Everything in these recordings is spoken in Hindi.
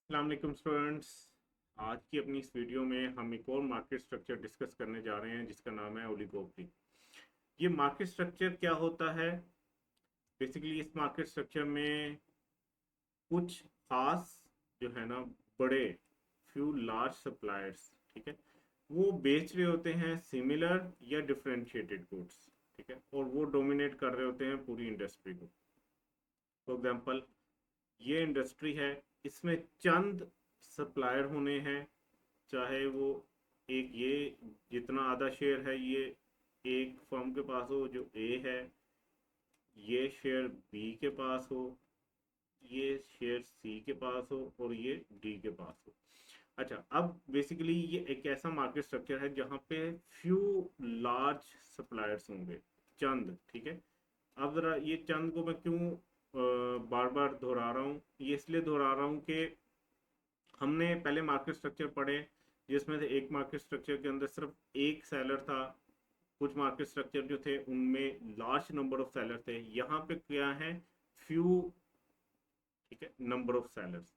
अस्सलाम वालेकुम स्टूडेंट्स। आज की अपनी इस वीडियो में हम एक और मार्केट स्ट्रक्चर डिस्कस करने जा रहे हैं जिसका नाम है ओलिगोपोली। ये मार्केट स्ट्रक्चर क्या होता है? बेसिकली इस मार्केट स्ट्रक्चर में कुछ खास जो है ना, बड़े फ्यू लार्ज सप्लायर्स, ठीक है, वो बेच रहे होते हैं सिमिलर या डिफरेंशिएटेड गुड्स, ठीक है, और वो डोमिनेट कर रहे होते हैं पूरी इंडस्ट्री को। फॉर एग्जांपल, ये इंडस्ट्री है, इसमें चंद सप्लायर होने हैं, चाहे वो एक ये जितना आधा शेयर है ये एक फर्म के पास हो जो ए है, ये शेयर बी के पास हो, ये शेयर सी के पास हो और ये डी के पास हो। अच्छा, अब बेसिकली ये एक ऐसा मार्केट स्ट्रक्चर है जहाँ पे फ्यू लार्ज सप्लायर्स होंगे, चंद, ठीक है। अब जरा ये चंद को मैं क्यों बार बार दोहरा रहा हूँ, ये इसलिए दोहरा रहा हूँ कि हमने पहले मार्केट स्ट्रक्चर पढ़े जिसमें से एक मार्केट स्ट्रक्चर के अंदर सिर्फ एक सेलर था, कुछ मार्केट स्ट्रक्चर जो थे उनमें लार्ज नंबर ऑफ सेलर थे। यहाँ पे क्या है, फ्यू, ठीक है, नंबर ऑफ सेलर्स।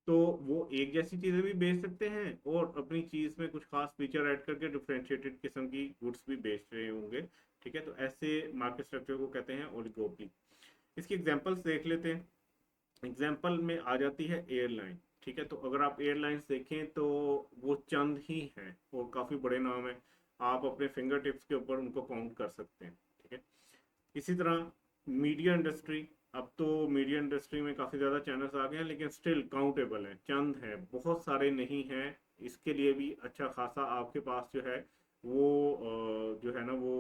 तो वो एक जैसी चीजें भी बेच सकते हैं और अपनी चीज में कुछ खास फीचर ऐड करके डिफरेंशिएटेड किस्म की गुड्स भी बेच रहे होंगे, ठीक है। तो ऐसे मार्केट स्ट्रक्चर को कहते हैं ओलिगोपोली। इसकी एग्जांपल्स देख लेते हैं। एग्जाम्पल में आ जाती है एयरलाइन, ठीक है। तो अगर आप एयरलाइंस देखें तो वो चंद ही हैं और काफ़ी बड़े नाम हैं, आप अपने फिंगर टिप्स के ऊपर उनको काउंट कर सकते हैं, ठीक है। इसी तरह मीडिया इंडस्ट्री, अब तो मीडिया इंडस्ट्री में काफ़ी ज़्यादा चैनल्स आ गए हैं लेकिन स्टिल काउंटेबल हैं, चंद हैं, बहुत सारे नहीं हैं। इसके लिए भी अच्छा खासा आपके पास जो है वो जो है ना वो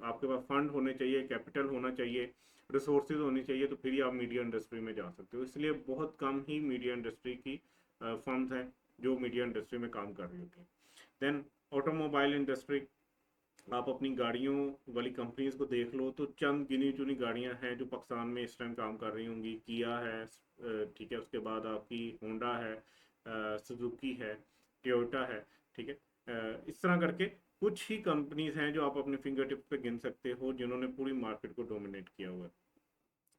आपके पास फंड होने चाहिए, कैपिटल होना चाहिए, रिसोर्सेज होनी चाहिए, तो फिर ही आप मीडिया इंडस्ट्री में जा सकते हो। इसलिए बहुत कम ही मीडिया इंडस्ट्री की फर्म्स हैं जो मीडिया इंडस्ट्री में काम कर रही होती हैं। देन ऑटोमोबाइल इंडस्ट्री, आप अपनी गाड़ियों वाली कंपनीज को देख लो तो चंद गिनी चुनी गाड़ियां हैं जो पाकिस्तान में इस टाइम काम कर रही होंगी। किया है, ठीक है, उसके बाद आपकी होंडा है, सुजुकी है, टोयोटा है, ठीक है। इस तरह करके कुछ ही कंपनीज हैं जो आप अपने फिंगर टिप पे गिन सकते हो जिन्होंने पूरी मार्केट को डोमिनेट किया हुआ है।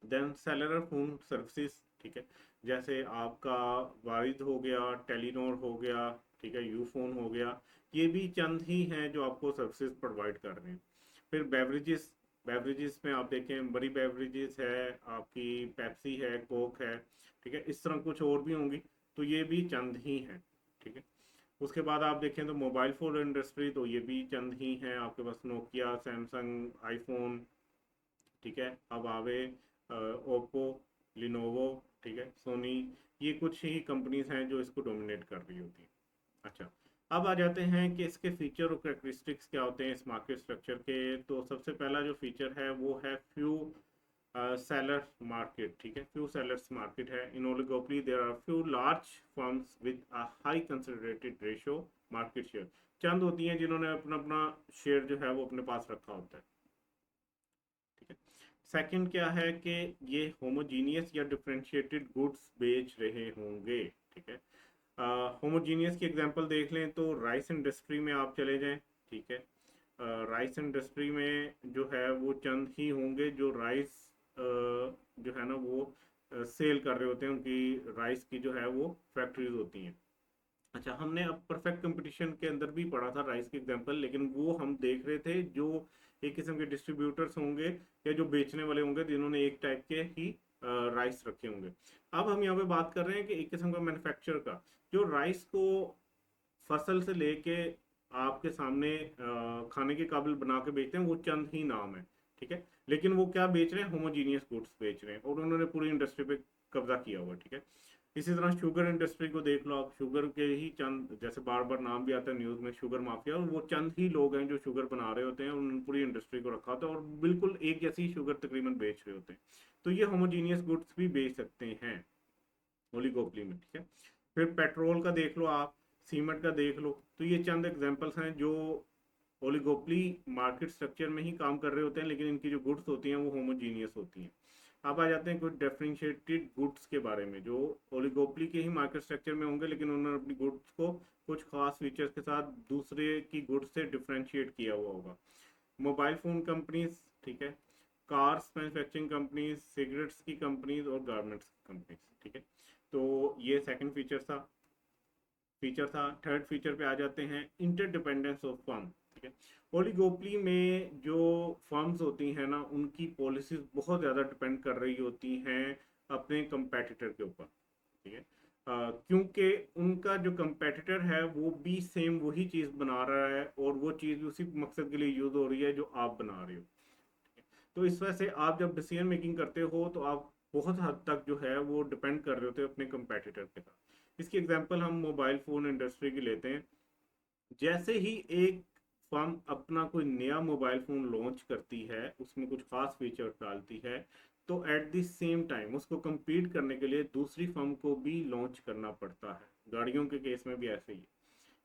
देन सेलुलर फोन सर्विसेज, ठीक है, जैसे आपका वारिद हो गया, टेलीनॉर हो गया, ठीक है, यूफोन हो गया, ये भी चंद ही हैं जो आपको सर्विसेज प्रोवाइड कर रहे हैं। फिर बेवरेजेस, बेवरेजेस में आप देखें बड़ी बेवरेजेस है आपकी, पेप्सी है, कोक है, ठीक है, इस तरह कुछ और भी होंगी, तो ये भी चंद ही हैं, ठीक है। उसके बाद आप देखें तो मोबाइल फोन इंडस्ट्री, तो ये भी चंद ही हैं, आपके पास नोकिया, सैमसंग, आईफोन, ठीक है, अब आवे ओप्पो, लिनोवो, ठीक है, सोनी, ये कुछ ही कंपनीज हैं जो इसको डोमिनेट कर रही होती हैं। अच्छा, अब आ जाते हैं कि इसके फीचर और करेक्टरिस्टिक्स क्या होते हैं इस मार्केट स्ट्रक्चर के। तो सबसे पहला जो फीचर है वो है फ्यू सेलर मार्केट, ठीक है, फ्यू सेलर्स मार्केट है। In oligopoly there are few large firms with a high concentrated ratio market share, चंद होती हैं जिन्होंने अपना अपना शेयर जो है वो अपने पास रखा होता है, ठीक है। सेकंड क्या है कि ये होमोजीनियस या डिफरेंशिएटेड गुड्स बेच रहे होंगे, ठीक है। होमोजीनियस की एग्जांपल देख लें तो राइस इंडस्ट्री में आप चले जाएं, ठीक है। राइस इंडस्ट्री में जो है वो चंद ही होंगे जो राइस जो है ना वो सेल कर रहे होते हैं, उनकी राइस की जो है वो फैक्ट्रीज होती हैं। अच्छा, हमने अब परफेक्ट कंपटीशन के अंदर भी पढ़ा था राइस की एग्जांपल, लेकिन वो हम देख रहे थे जो एक किस्म के डिस्ट्रीब्यूटर्स होंगे या जो बेचने वाले होंगे जिन्होंने एक टाइप के ही राइस रखे होंगे। अब हम यहाँ पे बात कर रहे हैं कि एक किस्म का मैन्युफैक्चर का, जो राइस को फसल से लेके आपके सामने खाने के काबिल बना के बेचते हैं, वो चंद ही नाम है, ठीक है। लेकिन वो क्या बेच रहे हैं, होमोजीनियस गुड्स बेच रहे हैं और उन्होंने पूरी इंडस्ट्री पे कब्जा किया हुआ, ठीक है। इसी तरह शुगर इंडस्ट्री को देख लो आप, शुगर के ही चंद, जैसे बार बार नाम भी आता है न्यूज में, शुगर माफिया, और वो चंद ही लोग हैं जो शुगर बना रहे होते हैं, उन्होंने पूरी इंडस्ट्री को रखा होता है और बिल्कुल एक जैसी शुगर तकरीबन बेच रहे होते हैं। तो ये होमोजीनियस गुड्स भी बेच सकते हैं ओलिगोपोली में, ठीक है। फिर पेट्रोल का देख लो आप, सीमेंट का देख लो, तो ये चंद एग्जांपल्स हैं जो ओलिगोपोली मार्केट स्ट्रक्चर में ही काम कर रहे होते हैं लेकिन इनकी जो गुड्स होती हैं वो होमोजीनियस होती हैं। अब आ जाते हैं कुछ डिफरेंशिएटेड गुड्स के बारे में जो ओलिगोपोली के ही मार्केट स्ट्रक्चर में होंगे लेकिन उन्होंने अपनी गुड्स को कुछ खास फीचर्स के साथ दूसरे की गुड्स से डिफरेंशिएट किया हुआ होगा। मोबाइल फोन कंपनीज, ठीक है, कार्स मैन्युफैक्चरिंग कंपनीज, सिगरेट्स की कंपनीज और गारमेंट्स की कंपनीज, ठीक है। तो ये सेकंड फीचर था। थर्ड फीचर पे आ जाते हैं, इंटरडिपेंडेंस ऑफ फर्म। ठीक है, ओलिगोपली में जो फर्म्स होती हैं ना, उनकी पॉलिसीज बहुत ज़्यादा डिपेंड कर रही होती हैं अपने कंपेटिटर के ऊपर। ठीक है, क्योंकि उनका जो कंपेटिटर है वो भी सेम वही चीज़ बना रहा है और वो चीज़ उसी मकसद के लिए यूज़ हो रही है जो आप बना रहे हो। तो इस वजह से आप जब डिसीजन मेकिंग करते हो तो आप बहुत हद तक जो है वो डिपेंड कर रहे होते हो अपने कंपेटिटर के साथ। इसकी एग्जांपल हम मोबाइल फ़ोन इंडस्ट्री की लेते हैं। जैसे ही एक फर्म अपना कोई नया मोबाइल फ़ोन लॉन्च करती है, उसमें कुछ खास फीचर डालती है, तो एट द सेम टाइम उसको compete करने के लिए दूसरी फर्म को भी लॉन्च करना पड़ता है। गाड़ियों के केस में भी ऐसे ही है।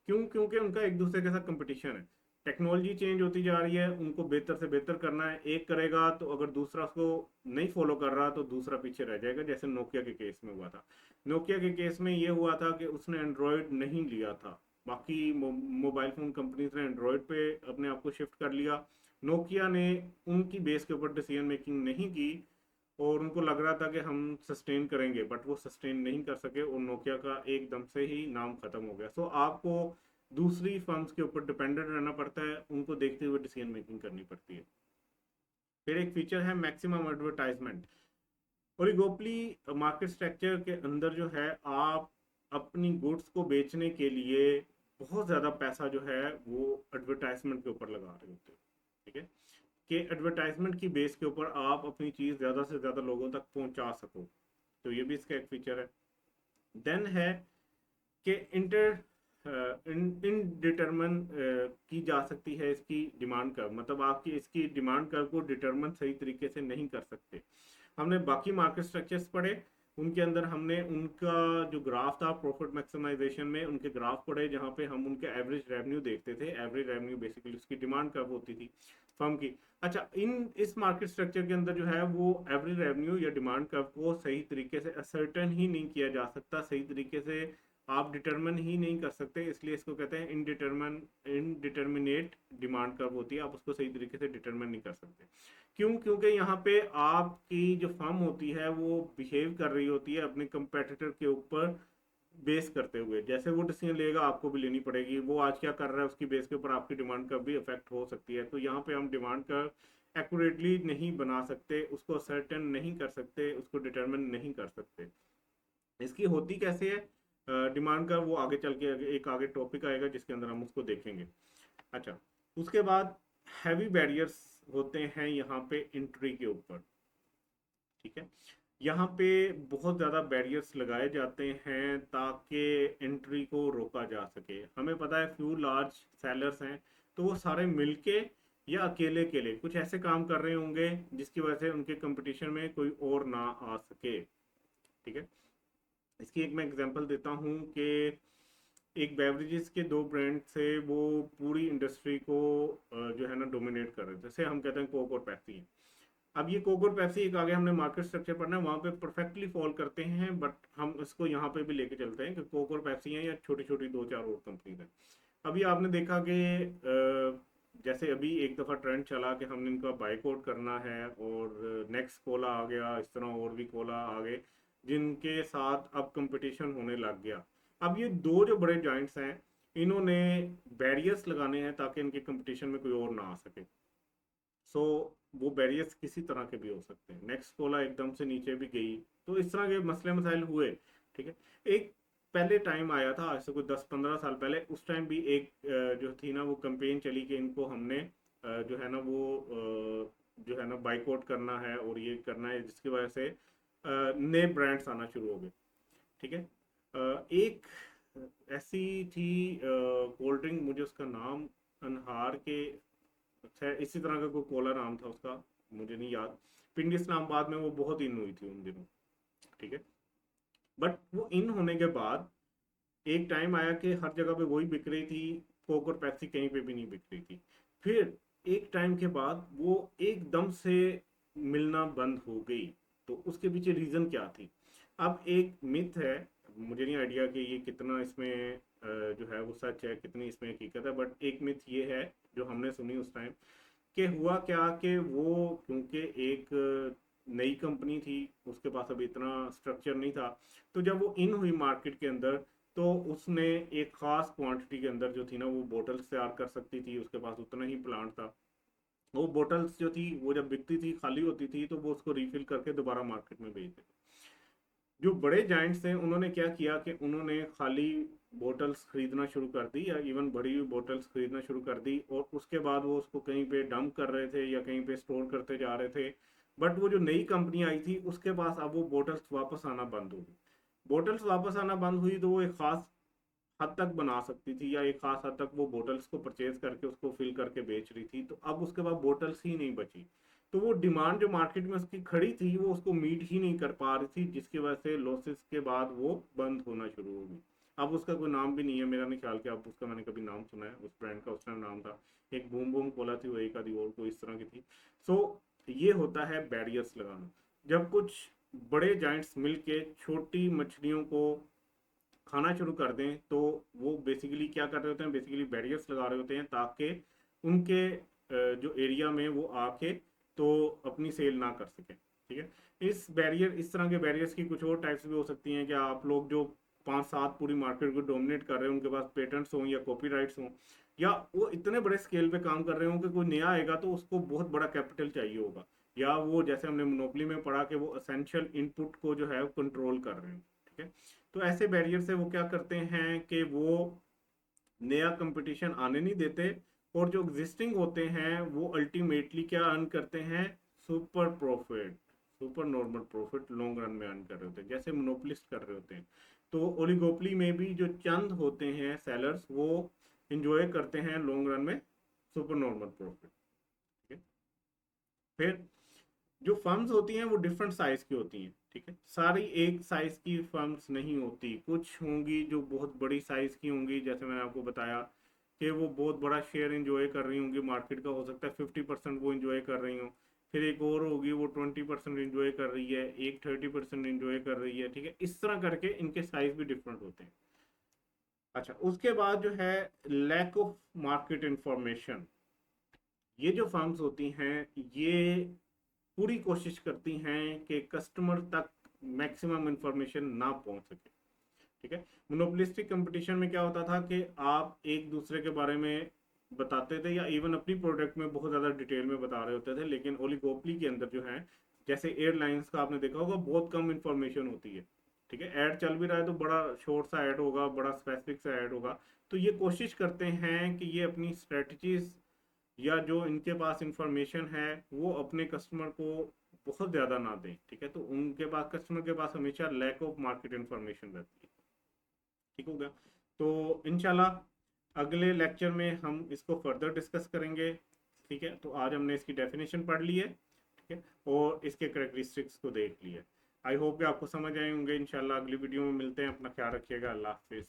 क्यों? क्योंकि उनका एक दूसरे के साथ कंपटीशन है। टेक्नोलॉजी चेंज होती जा रही है, उनको बेहतर से बेहतर करना है। एक करेगा तो अगर दूसरा उसको नहीं फॉलो कर रहा तो दूसरा पीछे रह जाएगा, जैसे नोकिया के केस में हुआ था। नोकिया के केस में ये हुआ था कि उसने एंड्रॉयड नहीं लिया था, बाकी मोबाइल फ़ोन कंपनीज ने एंड्रॉयड पे अपने आप को शिफ्ट कर लिया। नोकिया ने उनकी बेस के ऊपर डिसीजन मेकिंग नहीं की और उनको लग रहा था कि हम सस्टेन करेंगे, बट वो सस्टेन नहीं कर सके और नोकिया का एकदम से ही नाम खत्म हो गया। सो आपको दूसरी फर्म्स के ऊपर डिपेंडेंट रहना पड़ता है, उनको देखते हुए डिसीजन मेकिंग करनी पड़ती है। फिर एक फीचर है मैक्सिमम एडवर्टाइजमेंट। ओलिगोपली मार्केट स्ट्रक्चर के अंदर जो है, आप अपनी गुड्स को बेचने के लिए बहुत ज़्यादा पैसा जो है वो एडवर्टाइजमेंट के ऊपर लगा रहे होते हो। ठीक है, कि एडवर्टाइजमेंट की बेस के ऊपर आप अपनी चीज़ ज़्यादा से ज़्यादा लोगों तक पहुंचा सको। तो ये भी इसका एक फीचर है। देन है कि इंटर इनडिटर्मन की जा सकती है इसकी डिमांड कर्व, मतलब आपकी इसकी डिमांड कर्व को डिटर्मन सही तरीके से नहीं कर सकते। हमने बाकी मार्केट स्ट्रक्चर्स पढ़े, उनके अंदर हमने उनका जो ग्राफ था प्रॉफिट मैक्सिमाइजेशन में, उनके ग्राफ पढ़े जहाँ पे हम उनके एवरेज रेवेन्यू देखते थे। एवरेज रेवेन्यू बेसिकली उसकी डिमांड कर्व होती थी फर्म की। अच्छा, इस मार्केट स्ट्रक्चर के अंदर जो है वो एवरेज रेवेन्यू या डिमांड कर्व को सही तरीके से असर्टन ही नहीं किया जा सकता, सही तरीके से आप डिटरमिन ही नहीं कर सकते, इसलिए इसको कहते हैं इनडिटर्मिनेट डिमांड कर्व होती है। आप उसको सही तरीके से डिटरमिन नहीं कर सकते। क्यों? क्योंकि यहाँ पे आपकी जो फर्म होती है वो बिहेव कर रही होती है अपने कंपेटिटर के ऊपर बेस करते हुए। जैसे वो डिसीजन लेगा आपको भी लेनी पड़ेगी। वो आज क्या कर रहा है उसकी बेस के ऊपर आपकी डिमांड कर्व भी अफेक्ट हो सकती है। तो यहाँ पे हम डिमांड कर्व एक्यूरेटली नहीं बना सकते, उसको सर्टेन नहीं कर सकते, उसको डिटरमिन नहीं कर सकते। इसकी होती कैसे है डिमांड का, वो आगे चल के एक आगे टॉपिक आएगा जिसके अंदर हम उसको देखेंगे। अच्छा, उसके बाद हैवी बैरियर्स होते हैं यहाँ पे एंट्री के ऊपर। ठीक है, यहाँ पे बहुत ज़्यादा बैरियर्स लगाए जाते हैं ताकि एंट्री को रोका जा सके। हमें पता है फ्यू लार्ज सेलर्स हैं, तो वो सारे मिलके या अकेले अकेले कुछ ऐसे काम कर रहे होंगे जिसकी वजह से उनके कंपटीशन में कोई और ना आ सके। ठीक है, इसकी एक मैं एग्जांपल देता हूँ कि एक बेवरेजेस के दो ब्रांड से वो पूरी इंडस्ट्री को जो है ना डोमिनेट कर रहे थे। जैसे हम कहते हैं कोक और पेप्सी। अब ये कोक और पेप्सी एक आगे हमने मार्केट स्ट्रक्चर पढ़ना है, वहाँ पे परफेक्टली फॉल करते हैं, बट हम इसको यहाँ पे भी लेके चलते हैं कि कोक और पेप्सी हैं या छोटी छोटी दो चार और कंपनीज हैं। अभी आपने देखा कि जैसे अभी एक दफ़ा ट्रेंड चला कि हमने इनका बाइकआउट करना है और नेक्स्ट कोला आ गया, इस तरह और भी कोला आ गए जिनके साथ अब कंपटीशन होने लग गया। अब ये दो जो बड़े जॉइंट्स हैं, इन्होंने बैरियर्स लगाने हैं ताकि इनके कंपटीशन में कोई और ना आ सके। सो वो बैरियर्स किसी तरह के भी हो सकते हैं। नेक्स्ट कोला एकदम से नीचे भी गई, तो इस तरह के मसले मसाइल हुए। ठीक है, एक पहले टाइम आया था आज से कोई 10-15 साल पहले, उस टाइम भी एक जो थी ना वो कंपेन चली कि इनको हमने जो है ना वो जो है ना बाइकआउट करना है और ये करना है, जिसकी वजह से नए ब्रांड्स आना शुरू हो गए। ठीक है, एक ऐसी थी कोल्ड ड्रिंक, मुझे उसका नाम अनहार के, अच्छा इसी तरह का कोई कोला नाम था उसका, मुझे नहीं याद। पिंडी इस्लामाबाद में वो बहुत इन हुई थी उन दिनों। ठीक है, बट वो इन होने के बाद एक टाइम आया कि हर जगह पे वही बिक रही थी, कोक और पेप्सी कहीं पे भी नहीं बिक रही थी। फिर एक टाइम के बाद वो एकदम से मिलना बंद हो गई। तो उसके पीछे रीज़न क्या थी? अब एक मिथ है, मुझे नहीं आइडिया कि ये कितना इसमें जो है वो सच है, कितनी इसमें हकीकत है, बट एक मिथ ये है जो हमने सुनी उस टाइम कि हुआ क्या कि वो क्योंकि एक नई कंपनी थी, उसके पास अभी इतना स्ट्रक्चर नहीं था। तो जब वो इन हुई मार्केट के अंदर, तो उसने एक खास क्वांटिटी के अंदर जो थी ना वो बोटल्स तैयार कर सकती थी, उसके पास उतना ही प्लांट था। वो बोटल्स जो थी वो जब बिकती थी, खाली होती थी, तो वो उसको रिफिल करके दोबारा मार्केट में बेच देते। जो बड़े जाइंट्स थे उन्होंने क्या किया कि उन्होंने खाली बोटल्स खरीदना शुरू कर दी, या इवन बड़ी हुई बोटल्स खरीदना शुरू कर दी, और उसके बाद वो उसको कहीं पे डंप कर रहे थे या कहीं पे स्टोर करते जा रहे थे। बट वो जो नई कंपनी आई थी उसके पास अब वो बोटल्स वापस आना बंद हो गई। बोटल्स वापस आना बंद हुई तो वो एक खास हद तक बना सकती थी, या एक खास हद तक वो बोटल्स को परचेज करके उसको फिल करके बेच रही थी। तो अब उसके बाद बोटल्स ही नहीं बची। तो वो डिमांड जो मार्केट में उसकी खड़ी थी वो उसको मीट ही नहीं कर पा रही थी, जिसकी वजह से लॉसेस के बाद वो बंद होना शुरू हो गई। अब उसका कोई नाम भी नहीं है, मेरा नहीं ख्याल कि अब उसका मैंने कभी नाम सुना है। उस ब्रांड का उस टाइम नाम था, एक बूम बूम खोला थी वो, एक आधी और कोई इस तरह की थी। सो ये होता है बैरियर्स लगाना। जब कुछ बड़े जाइंट्स मिलके छोटी मछलियों को खाना शुरू कर दें, तो वो बेसिकली क्या कर रहे होते हैं, बेसिकली बैरियर्स लगा रहे होते हैं ताकि उनके जो एरिया में वो आके तो अपनी सेल ना कर सके। ठीक है, इस तरह के बैरियर्स की कुछ और टाइप्स भी हो सकती हैं कि आप लोग जो 5-7 पूरी मार्केट को डोमिनेट कर रहे हैं, उनके पास पेटेंट्स हों या कॉपीराइट्स हों, या वो इतने बड़े स्केल पे काम कर रहे हों कि कोई नया आएगा तो उसको बहुत बड़ा कैपिटल चाहिए होगा, या वो जैसे हमने मोनोपली में पढ़ा कि वो असेंशियल इनपुट को जो है कंट्रोल कर रहे हैं। ठीक है, तो ऐसे बैरियर से वो क्या करते हैं कि वो नया कंपटीशन आने नहीं देते, और जो एग्जिस्टिंग होते हैं वो अल्टीमेटली क्या अर्न करते हैं, super profit, super normal profit long run में अर्न कर रहे होते हैं, जैसे मोनोपोलिस्ट कर रहे होते हैं। तो ओलिगोपली में भी जो चंद होते हैं सेलर्स, वो इंजॉय करते हैं लॉन्ग रन में सुपर नॉर्मल प्रॉफिट। ठीक है, फिर जो फर्म्स होती हैं वो डिफरेंट साइज की होती हैं। ठीक है, सारी एक साइज की फर्म्स नहीं होती, कुछ होंगी जो बहुत बड़ी साइज की होंगी, जैसे मैंने आपको बताया कि वो बहुत बड़ा शेयर इंजॉय कर रही होंगी मार्केट का, हो सकता है 50% वो इंजॉय कर रही हों। फिर एक और होगी वो 20% इंजॉय कर रही है, एक 30% इंजॉय कर रही है। ठीक है, इस तरह करके इनके साइज भी डिफरेंट होते हैं। अच्छा, उसके बाद जो है लैक ऑफ मार्केट इंफॉर्मेशन। ये जो फर्म्स होती हैं ये पूरी कोशिश करती हैं कि कस्टमर तक मैक्सिमम इंफॉर्मेशन ना पहुंच सके। ठीक है, मोनोपोलिस्टिक कंपटीशन में क्या होता था कि आप एक दूसरे के बारे में बताते थे, या इवन अपनी प्रोडक्ट में बहुत ज़्यादा डिटेल में बता रहे होते थे, लेकिन ओलिगोपोली के अंदर जो है, जैसे एयरलाइंस का आपने देखा होगा, बहुत कम इंफॉर्मेशन होती है। ठीक है, ऐड चल भी रहा है तो बड़ा शॉर्ट सा ऐड होगा, बड़ा स्पेसिफिक सा ऐड होगा। तो ये कोशिश करते हैं कि ये अपनी स्ट्रेटजीज या जो इनके पास इंफॉर्मेशन है वो अपने कस्टमर को बहुत ज़्यादा ना दें। ठीक है, तो उनके पास, कस्टमर के पास हमेशा लैक ऑफ मार्केट इंफॉर्मेशन रहती है। ठीक हो गया, तो इंशाल्लाह अगले लेक्चर में हम इसको फर्दर डिस्कस करेंगे। ठीक है, तो आज हमने इसकी डेफिनेशन पढ़ ली है। ठीक है, और इसके करेक्टरिस्टिक्स को देख लिया। आई होप कि आपको समझ आए होंगे। इंशाल्लाह अगली वीडियो में मिलते हैं, अपना ख्याल रखिएगा, अल्लाह हाफिज़।